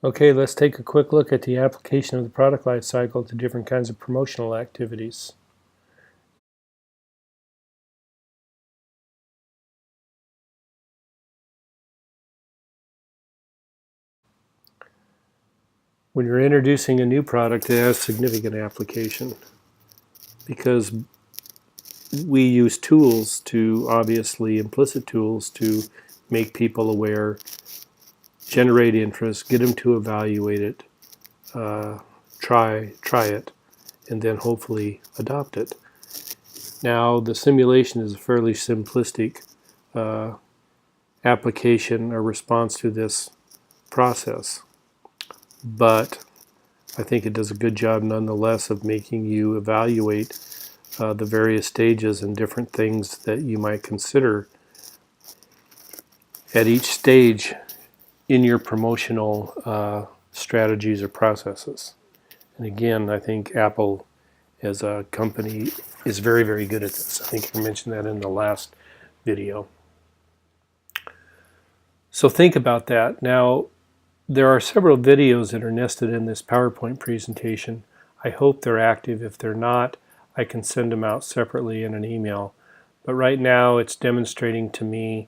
Okay, let's take a quick look at the application of the product life cycle to different kinds of promotional activities. When you're introducing a new product, it has significant application because we use tools to, obviously implicit tools, to make people aware, generate interest, get them to evaluate it, try it, and then hopefully adopt it. Now, the simulation is a fairly simplistic application or response to this process, but I think it does a good job nonetheless of making you evaluate the various stages and different things that you might consider at each stage in your promotional strategies or processes. And again, I think Apple as a company is very, very good at this. I think I mentioned that in the last video. So think about that. Now, there are several videos that are nested in this PowerPoint presentation. I hope they're active. If they're not, I can send them out separately in an email. But right now it's demonstrating to me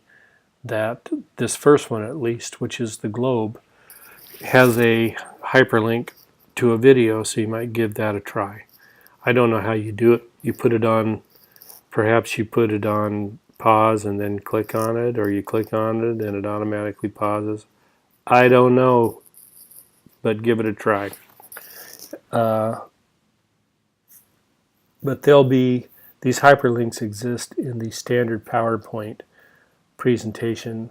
that this first one, at least, which is the globe, has a hyperlink to a video, so you might give that a try. I don't know how you do it. You put it on, perhaps you put it on pause and then click on it, or you click on it and it automatically pauses. I don't know, but give it a try. But these hyperlinks exist in the standard PowerPoint presentation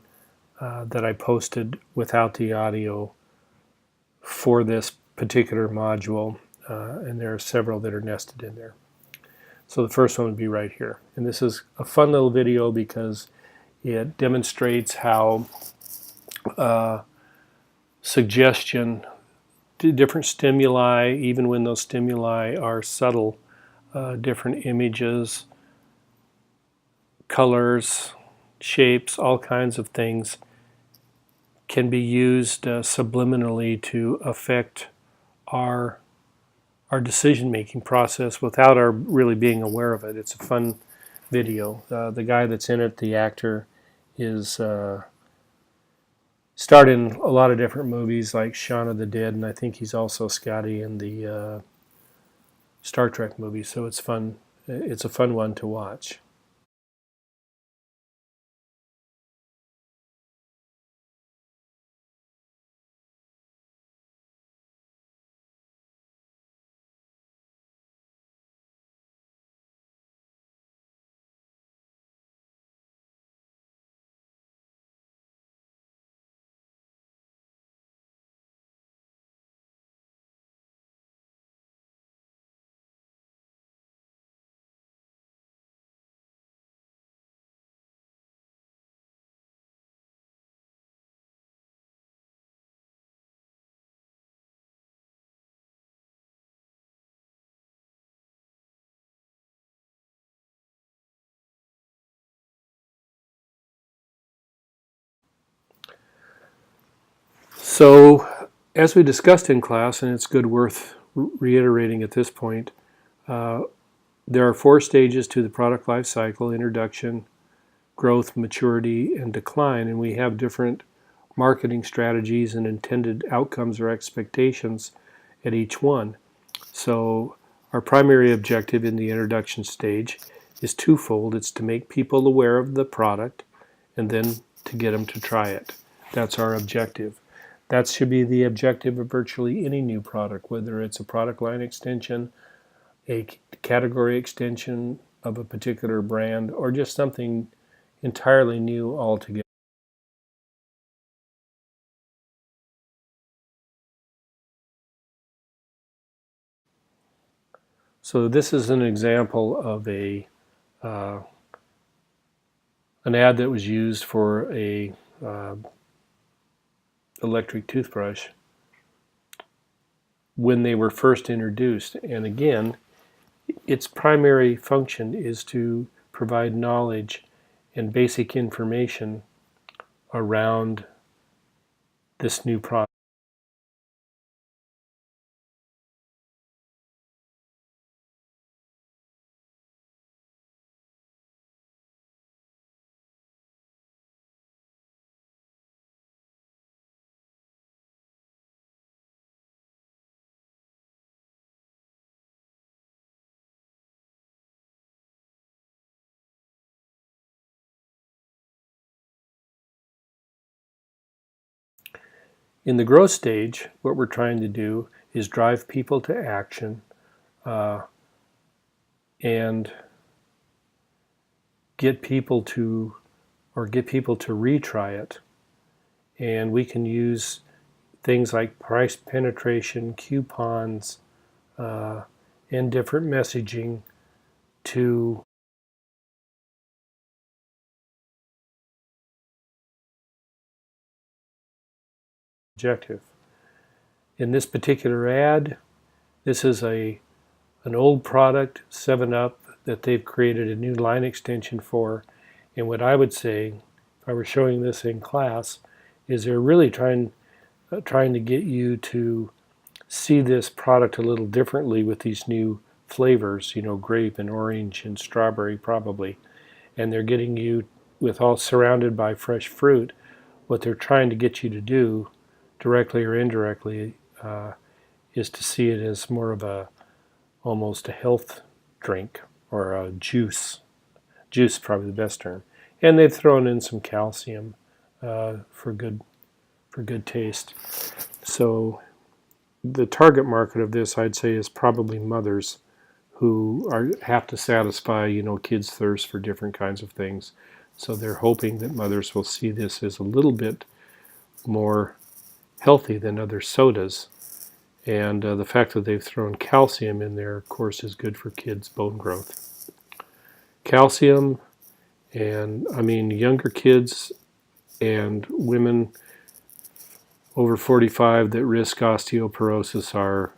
that I posted without the audio for this particular module, and there are several that are nested in there. So the first one would be right here. And this is a fun little video because it demonstrates how suggestion, different stimuli, even when those stimuli are subtle, different images, colors, shapes, all kinds of things can be used subliminally to affect our decision-making process without our really being aware of it. It's a fun video. The guy that's in it, the actor, is starred in a lot of different movies like Shaun of the Dead, and I think he's also Scotty in the Star Trek movie. So it's fun. It's a fun one to watch. So, as we discussed in class, and it's good worth reiterating at this point, there are 4 stages to the product life cycle: introduction, growth, maturity, and decline. And we have different marketing strategies and intended outcomes or expectations at each one. So our primary objective in the introduction stage is twofold. It's to make people aware of the product and then to get them to try it. That's our objective. That should be the objective of virtually any new product, whether it's a product line extension, a category extension of a particular brand, or just something entirely new altogether. So this is an example of an ad that was used for a electric toothbrush when they were first introduced. And again, its primary function is to provide knowledge and basic information around this new product. In the growth stage, what we're trying to do is drive people to action and get people to retry it. And we can use things like price penetration, coupons, and different messaging to objective. In this particular ad, this is an old product, 7-Up, that they've created a new line extension for. And what I would say, if I were showing this in class, is they're really trying to get you to see this product a little differently with these new flavors, grape and orange and strawberry probably. And they're getting you, with all surrounded by fresh fruit, what they're trying to get you to do, directly or indirectly, is to see it as more of almost a health drink or a juice. Juice is probably the best term. And they've thrown in some calcium for good taste. So the target market of this, I'd say, is probably mothers who have to satisfy, kids' thirst for different kinds of things. So they're hoping that mothers will see this as a little bit more healthy than other sodas. And the fact that they've thrown calcium in there, of course, is good for kids' bone growth. Calcium, and younger kids and women over 45 that risk osteoporosis are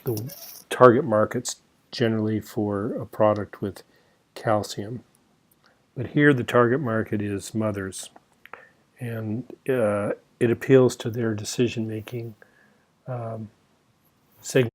the target markets generally for a product with calcium. But here the target market is mothers, and it appeals to their decision-making segment.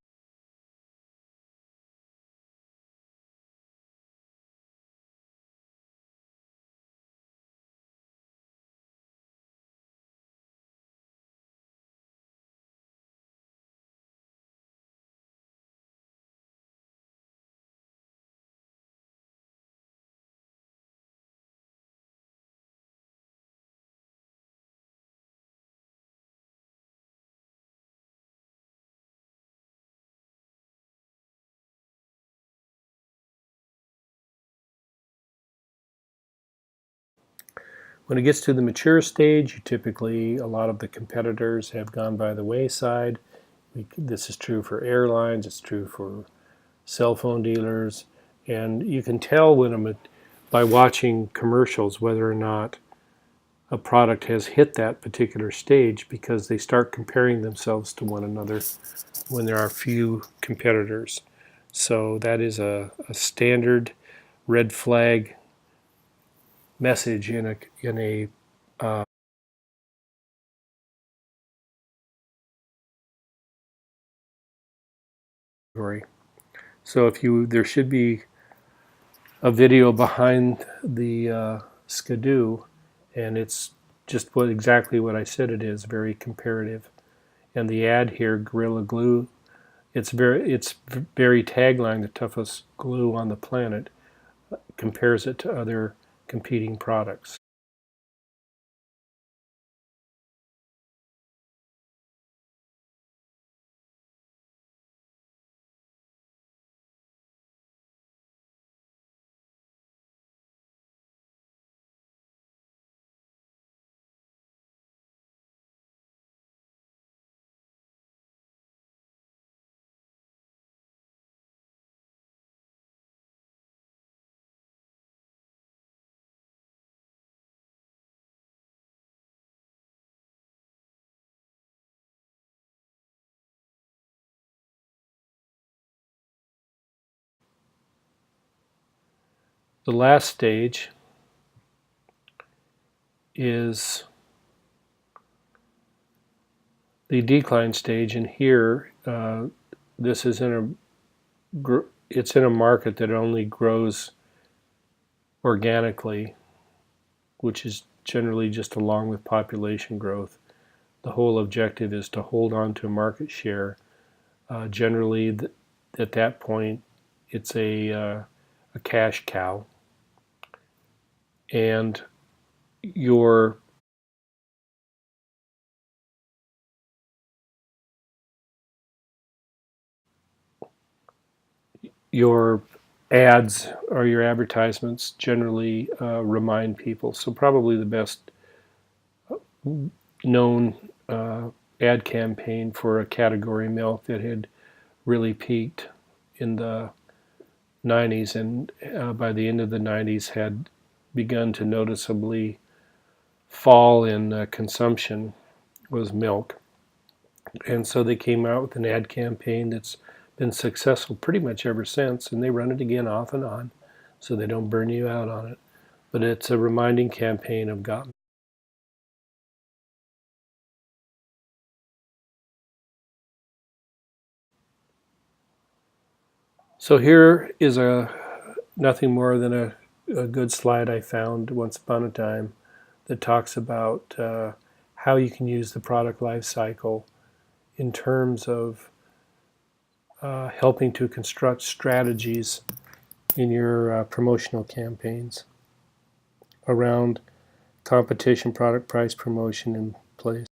When it gets to the mature stage, typically a lot of the competitors have gone by the wayside. This is true for airlines, it's true for cell phone dealers, and you can tell by watching commercials whether or not a product has hit that particular stage, because they start comparing themselves to one another when there are few competitors. So that is a standard red flag message in a category. So there should be a video behind the Skidoo, and it's just exactly what I said it is, very comparative. And the ad here, Gorilla Glue, it's very tagline, the toughest glue on the planet, compares it to other competing products. The last stage is the decline stage, and here this is it's in a market that only grows organically, which is generally just along with population growth. The whole objective is to hold on to market share. Generally, at that point, it's a cash cow, and your your ads or your advertisements generally remind people. So probably the best known ad campaign for a category milk that had really peaked in the 90s, and by the end of the 90s had begun to noticeably fall in consumption, was milk. And so they came out with an ad campaign that's been successful pretty much ever since, and they run it again off and on so they don't burn you out on it. But it's a reminding campaign of got. So here is nothing more than a good slide I found once upon a time that talks about how you can use the product life cycle in terms of helping to construct strategies in your promotional campaigns around competition, product price, promotion, and place.